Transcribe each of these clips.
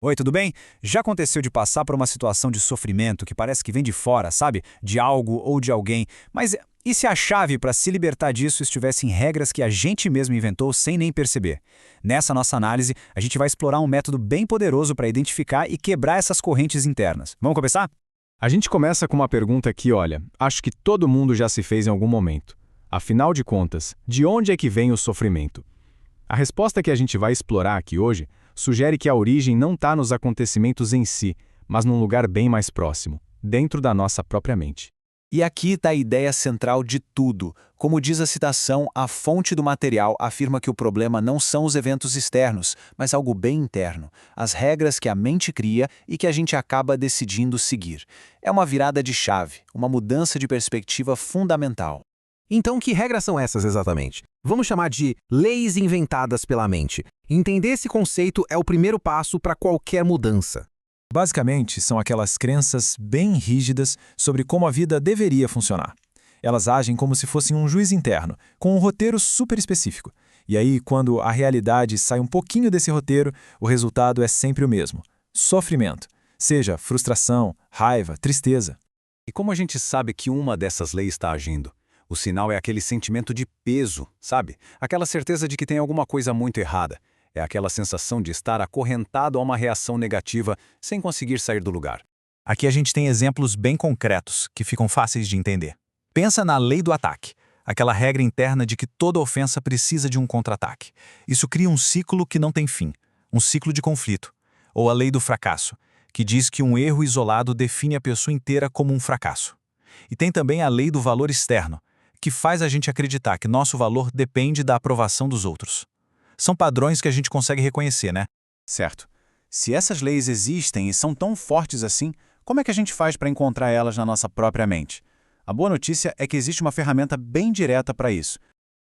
Oi, tudo bem? Já aconteceu de passar por uma situação de sofrimento que parece que vem de fora, sabe? De algo ou de alguém. Mas e se a chave para se libertar disso estivesse em regras que a gente mesmo inventou sem nem perceber? Nessa nossa análise, a gente vai explorar um método bem poderoso para identificar e quebrar essas correntes internas. Vamos começar? A gente começa com uma pergunta que, olha, acho que todo mundo já se fez em algum momento. Afinal de contas, de onde é que vem o sofrimento? A resposta que a gente vai explorar aqui hoje sugere que a origem não está nos acontecimentos em si, mas num lugar bem mais próximo, dentro da nossa própria mente. E aqui está a ideia central de tudo. Como diz a citação, a fonte do material afirma que o problema não são os eventos externos, mas algo bem interno, as regras que a mente cria e que a gente acaba decidindo seguir. É uma virada de chave, uma mudança de perspectiva fundamental. Então, que regras são essas exatamente? Vamos chamar de leis inventadas pela mente. Entender esse conceito é o primeiro passo para qualquer mudança. Basicamente, são aquelas crenças bem rígidas sobre como a vida deveria funcionar. Elas agem como se fossem um juiz interno, com um roteiro super específico. E aí, quando a realidade sai um pouquinho desse roteiro, o resultado é sempre o mesmo: sofrimento. Seja frustração, raiva, tristeza. E como a gente sabe que uma dessas leis está agindo? O sinal é aquele sentimento de peso, sabe? Aquela certeza de que tem alguma coisa muito errada. É aquela sensação de estar acorrentado a uma reação negativa sem conseguir sair do lugar. Aqui a gente tem exemplos bem concretos, que ficam fáceis de entender. Pensa na lei do ataque, aquela regra interna de que toda ofensa precisa de um contra-ataque. Isso cria um ciclo que não tem fim, um ciclo de conflito. Ou a lei do fracasso, que diz que um erro isolado define a pessoa inteira como um fracasso. E tem também a lei do valor externo, que faz a gente acreditar que nosso valor depende da aprovação dos outros. São padrões que a gente consegue reconhecer, né? Certo. Se essas leis existem e são tão fortes assim, como é que a gente faz para encontrar elas na nossa própria mente? A boa notícia é que existe uma ferramenta bem direta para isso.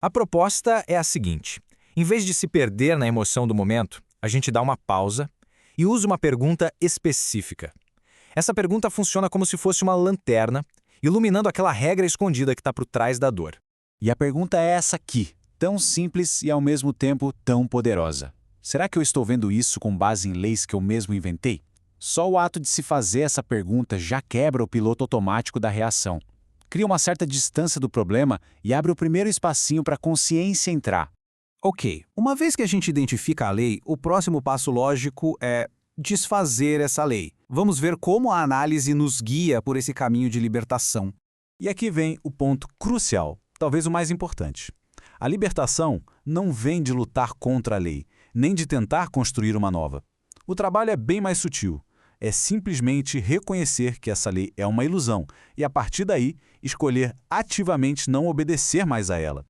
A proposta é a seguinte: em vez de se perder na emoção do momento, a gente dá uma pausa e usa uma pergunta específica. Essa pergunta funciona como se fosse uma lanterna, iluminando aquela regra escondida que está por trás da dor. E a pergunta é essa aqui, tão simples e ao mesmo tempo tão poderosa. Será que eu estou vendo isso com base em leis que eu mesmo inventei? Só o ato de se fazer essa pergunta já quebra o piloto automático da reação. Cria uma certa distância do problema e abre o primeiro espacinho para a consciência entrar. Ok, uma vez que a gente identifica a lei, o próximo passo lógico é desfazer essa lei. Vamos ver como a análise nos guia por esse caminho de libertação. E aqui vem o ponto crucial, talvez o mais importante. A libertação não vem de lutar contra a lei, nem de tentar construir uma nova. O trabalho é bem mais sutil. É simplesmente reconhecer que essa lei é uma ilusão e, a partir daí, escolher ativamente não obedecer mais a ela.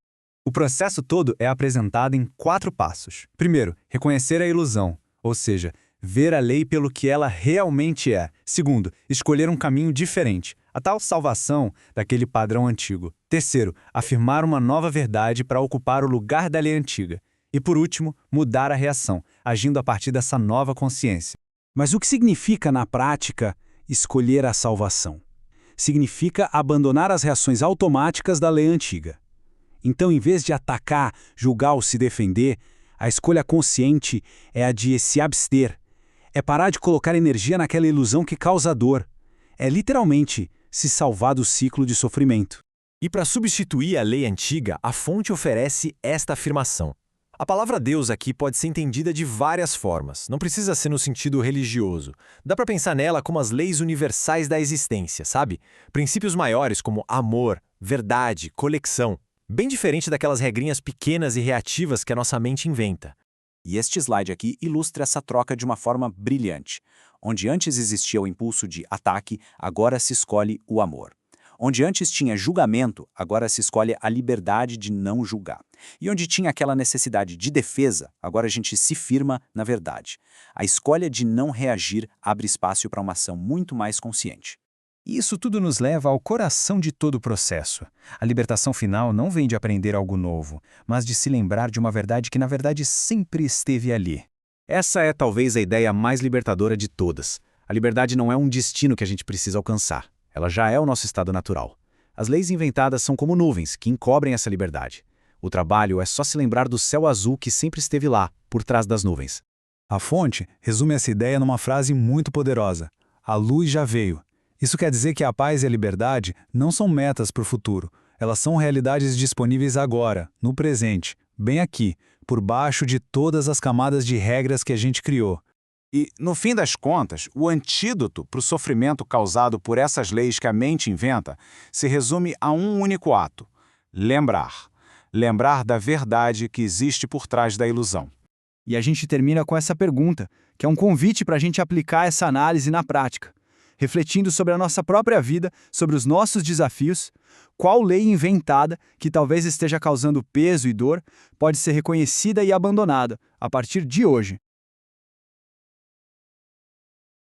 O processo todo é apresentado em 4 passos. Primeiro, reconhecer a ilusão, ou seja, ver a lei pelo que ela realmente é. Segundo, escolher um caminho diferente, a tal salvação daquele padrão antigo. Terceiro, afirmar uma nova verdade para ocupar o lugar da lei antiga. E por último, mudar a reação, agindo a partir dessa nova consciência. Mas o que significa, na prática, escolher a salvação? Significa abandonar as reações automáticas da lei antiga. Então, em vez de atacar, julgar ou se defender, a escolha consciente é a de se abster. É parar de colocar energia naquela ilusão que causa dor. É literalmente se salvar do ciclo de sofrimento. E para substituir a lei antiga, a fonte oferece esta afirmação. A palavra Deus aqui pode ser entendida de várias formas, não precisa ser no sentido religioso. Dá para pensar nela como as leis universais da existência, sabe? Princípios maiores como amor, verdade, conexão. Bem diferente daquelas regrinhas pequenas e reativas que a nossa mente inventa. E este slide aqui ilustra essa troca de uma forma brilhante. Onde antes existia o impulso de ataque, agora se escolhe o amor. Onde antes tinha julgamento, agora se escolhe a liberdade de não julgar. E onde tinha aquela necessidade de defesa, agora a gente se firma na verdade. A escolha de não reagir abre espaço para uma ação muito mais consciente. E isso tudo nos leva ao coração de todo o processo. A libertação final não vem de aprender algo novo, mas de se lembrar de uma verdade que na verdade sempre esteve ali. Essa é talvez a ideia mais libertadora de todas. A liberdade não é um destino que a gente precisa alcançar. Ela já é o nosso estado natural. As leis inventadas são como nuvens que encobrem essa liberdade. O trabalho é só se lembrar do céu azul que sempre esteve lá, por trás das nuvens. A fonte resume essa ideia numa frase muito poderosa: a luz já veio. Isso quer dizer que a paz e a liberdade não são metas para o futuro, elas são realidades disponíveis agora, no presente, bem aqui, por baixo de todas as camadas de regras que a gente criou. E, no fim das contas, o antídoto para o sofrimento causado por essas leis que a mente inventa se resume a um único ato: lembrar. Lembrar da verdade que existe por trás da ilusão. E a gente termina com essa pergunta, que é um convite para a gente aplicar essa análise na prática, refletindo sobre a nossa própria vida, sobre os nossos desafios, qual lei inventada, que talvez esteja causando peso e dor, pode ser reconhecida e abandonada a partir de hoje.